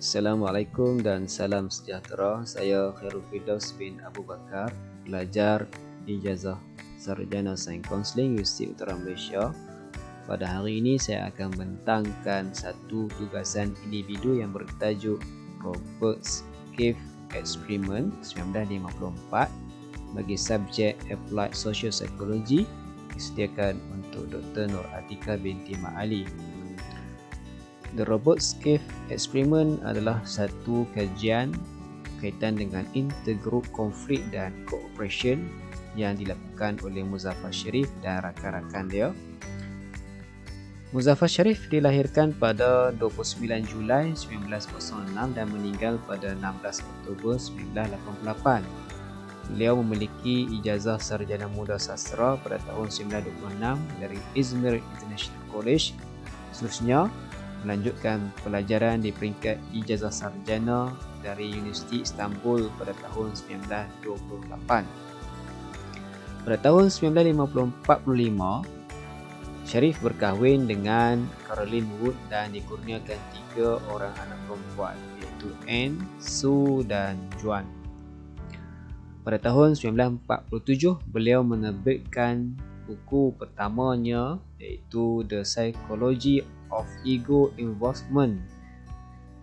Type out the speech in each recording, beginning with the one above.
Assalamualaikum dan salam sejahtera. Saya Khairul Firdaus bin Abu Bakar, pelajar Ijazah Sarjana Sains Kaunseling Universiti Utara Malaysia. Pada hari ini saya akan membentangkan satu tugasan individu yang bertajuk Robert's Cave Experiment 1954 bagi subjek Applied Social Psychology disediakan untuk Dr. Nur Atika binti Ma'ali. The Robert's Cave Experiment adalah satu kajian berkaitan dengan intergroup konflik dan cooperation yang dilakukan oleh Muzaffar Sharif dan rakan-rakan dia. Muzaffar Sharif dilahirkan pada 29 Julai 1906 dan meninggal pada 16 Oktober 1988. Beliau memiliki ijazah sarjana muda sastra pada tahun 1926 dari Izmir International College. Seterusnya, melanjutkan pelajaran di peringkat ijazah sarjana dari Universiti Istanbul pada tahun 1928. Pada tahun 1945, Sharif berkahwin dengan Caroline Wood dan dikurniakan 3 orang anak perempuan, iaitu Anne, Sue dan Joan. Pada tahun 1947, beliau menerbitkan buku pertamanya, iaitu The Psychology of Ego Involvement,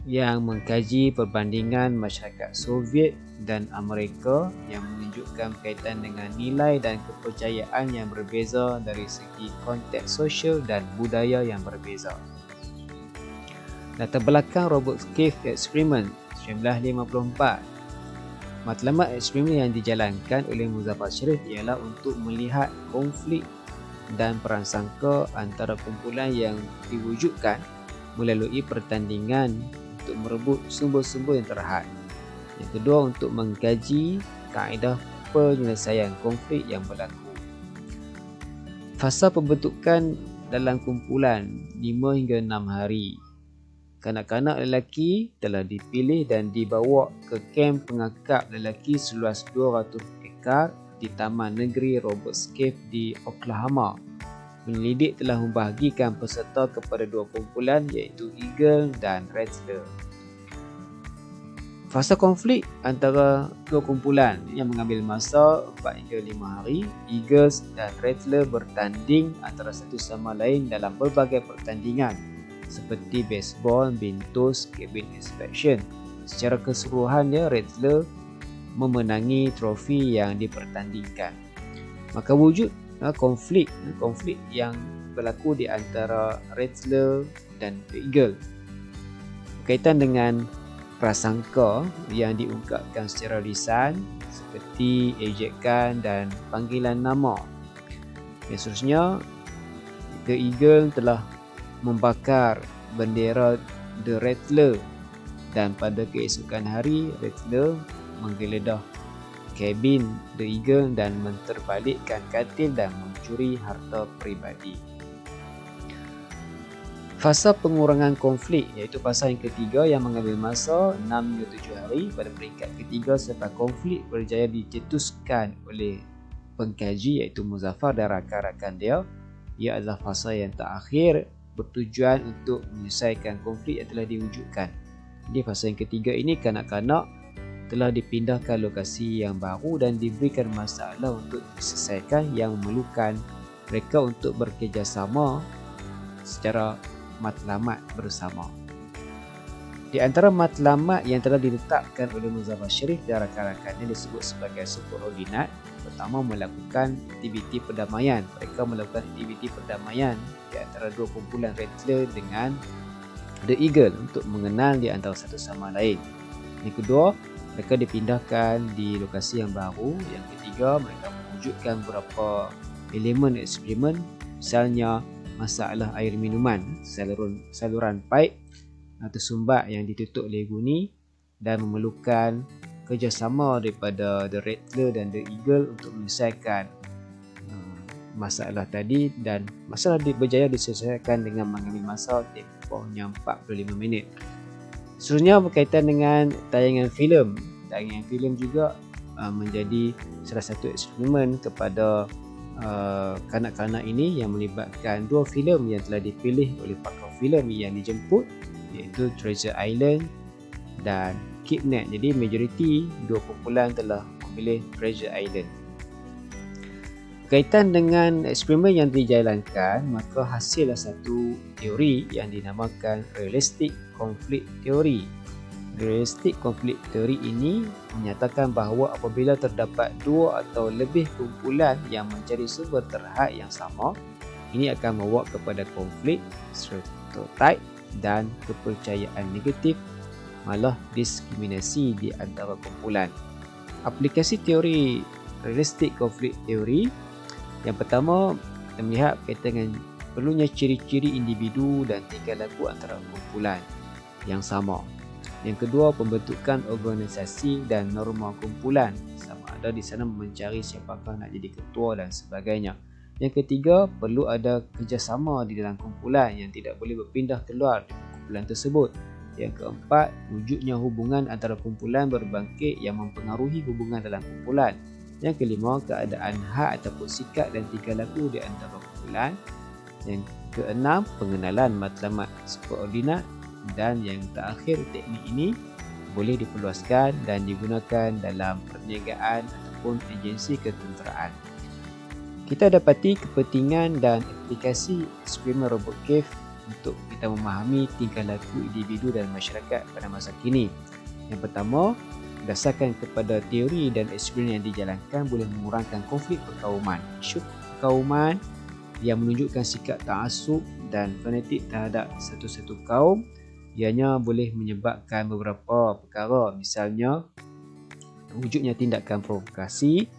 yang mengkaji perbandingan masyarakat Soviet dan Amerika yang menunjukkan kaitan dengan nilai dan kepercayaan yang berbeza dari segi konteks sosial dan budaya yang berbeza. Latar belakang Robert's Cave Experiment 1954. Matlamat eksperimen yang dijalankan oleh Muzaffar Sharif ialah untuk melihat konflik dan perangsangka antara kumpulan yang diwujudkan melalui pertandingan untuk merebut sumber-sumber yang terhad. Yang kedua, untuk mengkaji kaedah penyelesaian konflik yang berlaku. Fasa pembentukan dalam kumpulan 5 hingga 6 hari. Kanak-kanak lelaki telah dipilih dan dibawa ke kem pengakap lelaki seluas 200 ekar di Taman Negeri Robert's Cave di Oklahoma. Penyelidik telah membahagikan peserta kepada 2 kumpulan, iaitu Eagle dan Rattler. Fasa konflik antara 2 kumpulan yang mengambil masa 4 hingga 5 hari. Eagles dan Rattler bertanding antara satu sama lain dalam berbagai pertandingan seperti baseball, bintus, cabin inspection. Secara keseluruhannya, Rattler memenangi trofi yang dipertandingkan. Maka wujud konflik yang berlaku di antara Rattler dan The Eagle berkaitan dengan prasangka yang diungkapkan secara lisan seperti ejekan dan panggilan nama. Seterusnya, The Eagle telah membakar bendera The Rattler dan pada keesokan hari Rattler menggeledah kabin The Eagle dan menterbalikkan katil dan mencuri harta peribadi. Fasa pengurangan konflik, iaitu fasa yang ketiga yang mengambil masa 6 hingga 7 hari. Pada peringkat ketiga, serta konflik berjaya dicetuskan oleh pengkaji, iaitu Muzaffar dan rakan-rakan dia. Ia adalah fasa yang terakhir bertujuan untuk menyelesaikan konflik yang telah diwujudkan. Di fasa yang ketiga ini, kanak-kanak telah dipindahkan lokasi yang baru dan diberikan masalah untuk diselesaikan yang memerlukan mereka untuk bekerjasama secara matlamat bersama. Di antara matlamat yang telah diletakkan oleh Muzaffar Sharif dan rakan-rakannya disebut sebagai subordinat. Pertama, melakukan aktiviti perdamaian. Mereka melakukan aktiviti perdamaian di antara 2 kumpulan Rattler dengan The Eagle untuk mengenal di antara satu sama lain. Yang kedua, mereka dipindahkan di lokasi yang baru. Yang ketiga, mereka mewujudkan beberapa elemen eksperimen, misalnya masalah air minuman, saluran pipe tersumbat yang ditutup oleh guni, dan memerlukan kerjasama daripada The Rattler dan The Eagle untuk menyelesaikan masalah tadi, dan masalah berjaya diselesaikan dengan mengambil masa tempohnya 45 minit. Seterusnya, berkaitan dengan tayangan filem. Tayangan filem juga menjadi salah satu eksperimen kepada kanak-kanak ini yang melibatkan 2 filem yang telah dipilih oleh pakar filem yang dijemput, iaitu Treasure Island dan Kidnet. Jadi majoriti dua kumpulan telah memilih Treasure Island. Berkaitan dengan eksperimen yang dijalankan, maka hasillah satu teori yang dinamakan Realistic Conflict Theory. Realistic Conflict Theory ini menyatakan bahawa apabila terdapat dua atau lebih kumpulan yang mencari sumber terhad yang sama, ini akan membawa kepada konflik, stereotip dan kepercayaan negatif, malah diskriminasi di antara kumpulan. Aplikasi teori Realistic Conflict Theory, yang pertama, kita melihat berkaitan dengan perlunya ciri-ciri individu dan tingkah laku antara kumpulan yang sama. Yang kedua, pembentukan organisasi dan norma kumpulan, sama ada di sana mencari siapakah nak jadi ketua dan sebagainya. Yang ketiga, perlu ada kerjasama di dalam kumpulan yang tidak boleh berpindah keluar dari kumpulan tersebut. Yang keempat, wujudnya hubungan antara kumpulan berbangkit yang mempengaruhi hubungan dalam kumpulan. Yang kelima, keadaan hak ataupun sikap dan tingkah laku di antara kumpulan. Yang keenam, pengenalan matlamat subordinat. Dan yang terakhir, teknik ini boleh diperluaskan dan digunakan dalam perniagaan ataupun agensi ketenteraan. Kita dapati kepentingan dan aplikasi eksperimen robot cave untuk kita memahami tingkah laku individu dan masyarakat pada masa kini. Yang pertama, berdasarkan kepada teori dan eksperimen yang dijalankan boleh mengurangkan konflik perkauman. Isu perkauman yang menunjukkan sikap ta'assub dan fanatik terhadap satu-satu kaum, ianya boleh menyebabkan beberapa perkara, misalnya wujudnya tindakan provokasi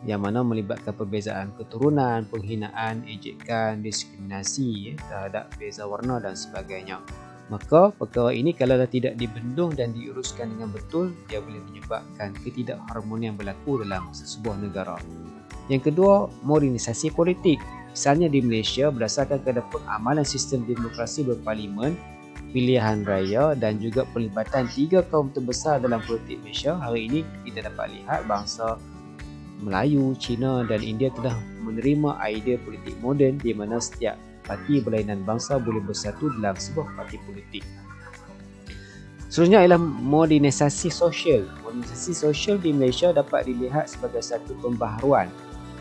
yang mana melibatkan perbezaan keturunan, penghinaan, ejekan, diskriminasi terhadap beza warna dan sebagainya. Maka perkara ini kalau tidak dibendung dan diuruskan dengan betul, dia boleh menyebabkan ketidakharmonian berlaku dalam sesebuah negara. Yang kedua, modernisasi politik. Misalnya di Malaysia, berdasarkan kepada pengamalan sistem demokrasi berparlimen, pilihan raya dan juga pelibatan tiga kaum terbesar dalam politik Malaysia, hari ini kita dapat lihat bangsa Melayu, Cina dan India telah menerima idea politik moden di mana setiap parti berlainan bangsa boleh bersatu dalam sebuah parti politik. Seterusnya ialah modernisasi sosial. Modernisasi sosial di Malaysia dapat dilihat sebagai satu pembaharuan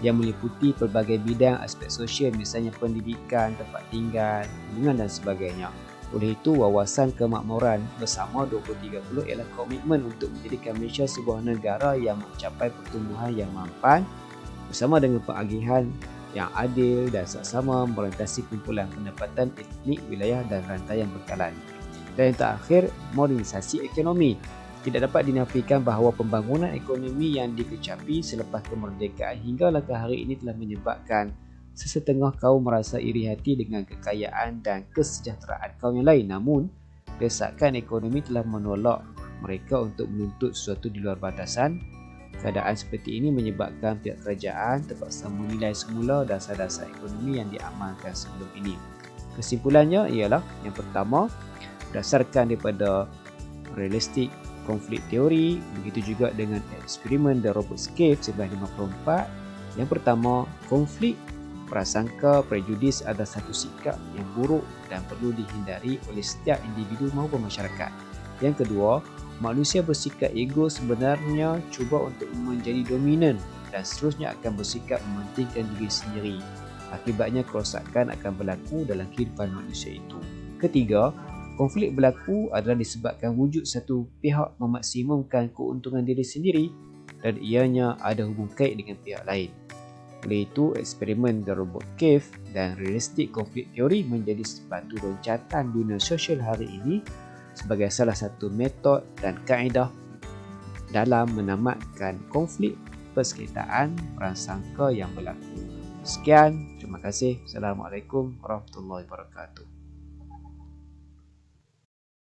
yang meliputi pelbagai bidang aspek sosial, misalnya pendidikan, tempat tinggal, hubungan dan sebagainya. Oleh itu, wawasan kemakmuran bersama 2030 ialah komitmen untuk menjadikan Malaysia sebuah negara yang mencapai pertumbuhan yang mampan bersama dengan pengagihan yang adil dan saksama merentasi kumpulan pendapatan etnik, wilayah dan rantaian bekalan. Dan yang terakhir, modernisasi ekonomi. Tidak dapat dinafikan bahawa pembangunan ekonomi yang dikecapi selepas kemerdekaan hinggalah ke hari ini telah menyebabkan sesetengah kaum merasa iri hati dengan kekayaan dan kesejahteraan kaum yang lain. Namun, desakan ekonomi telah menolak mereka untuk menuntut sesuatu di luar batasan. Keadaan seperti ini menyebabkan pihak kerajaan terpaksa menilai semula dasar-dasar ekonomi yang diamalkan sebelum ini. Kesimpulannya ialah, yang pertama, berdasarkan daripada Realistic Conflict Theory, begitu juga dengan eksperimen The Robot Cave 1954. Yang pertama, konflik, prasangka, prejudis adalah satu sikap yang buruk dan perlu dihindari oleh setiap individu maupun masyarakat. Yang kedua, manusia bersikap ego sebenarnya cuba untuk menjadi dominan dan seterusnya akan bersikap mementingkan diri sendiri. Akibatnya kerosakan akan berlaku dalam kehidupan manusia itu. Ketiga, konflik berlaku adalah disebabkan wujud satu pihak memaksimumkan keuntungan diri sendiri dan ianya ada hubung kait dengan pihak lain. Oleh itu, eksperimen The Robot Cave dan Realistic Conflict Theory menjadi sepatu loncatan dunia sosial hari ini sebagai salah satu metod dan kaedah dalam menamatkan konflik persengketaan prasangka yang berlaku. Sekian, terima kasih. Assalamualaikum warahmatullahi wabarakatuh.